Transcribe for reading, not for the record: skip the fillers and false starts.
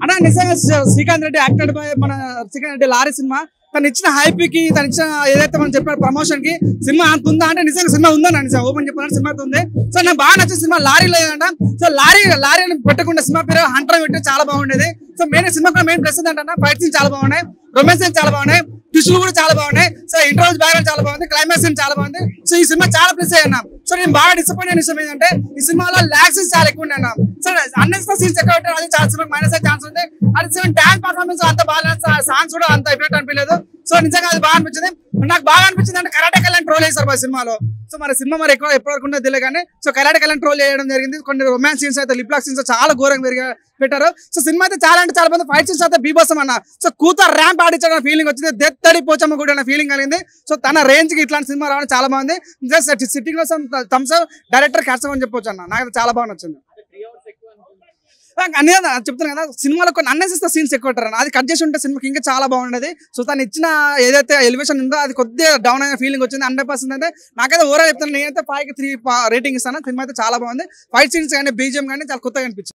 అన్నా నిజంగా Srikanth Reddy acted by మన శ్రీకాంత్ రెడ్డి లారీ సినిమా తను ఇచ్చిన హైప్కి తను ఇచ్చిన ఏదైతే మనం చెప్పారు ప్రమోషన్ కి సినిమా అంత ఉందా అంటే నిజంగా సినిమా ఉందని నిజంగా ఓపెన్ చెప్పాలంటే సినిమా ఉంది. సో నాకు బాగా నచ్చిన సినిమా లారీ లేదంట. సో లారీని పెట్టకుండా సినిమా పేరు హంటర్ పెట్టి చాలా బాగుండేది. సో మెయిన్ సినిమా కూడా మెయిన్ ప్లస్ ఏంటంటే ఫైట్ సీన్ చాలా బాగున్నాయి, రొమాన్స్ సీన్ చాలా బాగున్నాయి, టిష్యూలు కూడా చాలా బాగున్నాయి. సో ఇంటర్వల్ బ్యాక్గ్రౌండ్ చాలా బాగుంది, క్లైమాక్స్ సీన్ చాలా బాగుంది. సో ఈ సినిమా చాలా ప్లస్ అయ్యా. సో నేను బాగా డిసప్పాయింట్ అయిన విషయం ఏంటంటే ఈ సినిమాలో ల్యాక్ సీన్స్ చాలా ఎక్కువ ఉన్నాయి. సో అన్నెసరీ సీన్స్ ఎక్కువ పెట్టారు, అది చాలా సినిమా మైనస్ అయ్యే ఛాన్స్ ఉంది. అది డాన్స్ పర్ఫార్మెన్స్ అంత బాగా, సాంగ్స్ కూడా అంత ఎఫెక్ట్ అనిపించలేదు. సో నిజంగా అది బాగా అనిపించింది. నాకు బాగా అనిపించింది అంటే కరాటే కళ్యాణ్ ట్రోల్ చేశారు మా సినిమాలో. సో మరి సినిమా మరి ఎక్కువ ఎప్పటివరకు ఉందో తెలియదు కానీ సో కరాటే కళ్యాణ్ ట్రోల్ చేయడం జరిగింది. కొన్ని రొమాన్స్ సీన్స్ అయితే లిప్ లాక్ సీన్స్ చాలా ఘోరంగా పెట్టారు. సో సినిమా అయితే చాలా అంటే చాలా బాగుంది. ఫైట్ సీన్స్ అయితే బీభత్సం అన్న. సో కూత ర్యాంప్ ఆడించిన ఫీలింగ్ వచ్చింది, దెత్తడి పోచమ్మ కూడా అన్న ఫీలింగ్ కలిగింది. సో తన రేంజ్ కి ఇట్లాంటి సినిమా రావడం చాలా బాగుంది. సిట్టింగ్ లో థమ్స్ అప్ డైరెక్టర్ క్యాట్స్ అని చెప్పొచ్చు అన్న. నాకు చాలా బాగా నచ్చింది. అన్నీ చెప్తాను కదా, సినిమాలో కొన్ని అన్నెసెసరీ సీన్స్ ఎక్కువ పెట్టారు. అది కట్ చేసి ఉంటే సినిమాకి ఇంకా చాలా బాగుండేది. సో తను ఇచ్చిన ఏదైతే ఎలివేషన్ ఉందో అది కొద్దిగా డౌన్ అయిన ఫీలింగ్ వచ్చింది. 100% అయితే నాకైతే ఓవరాల్ చెప్తాను, నేనైతే 5కి 3 రేటింగ్ ఇస్తాను. సినిమా అయితే చాలా బాగుంది. ఫైట్ సీన్స్ కానీ బీజిఎం కానీ చాలా కొత్తగా అనిపించింది.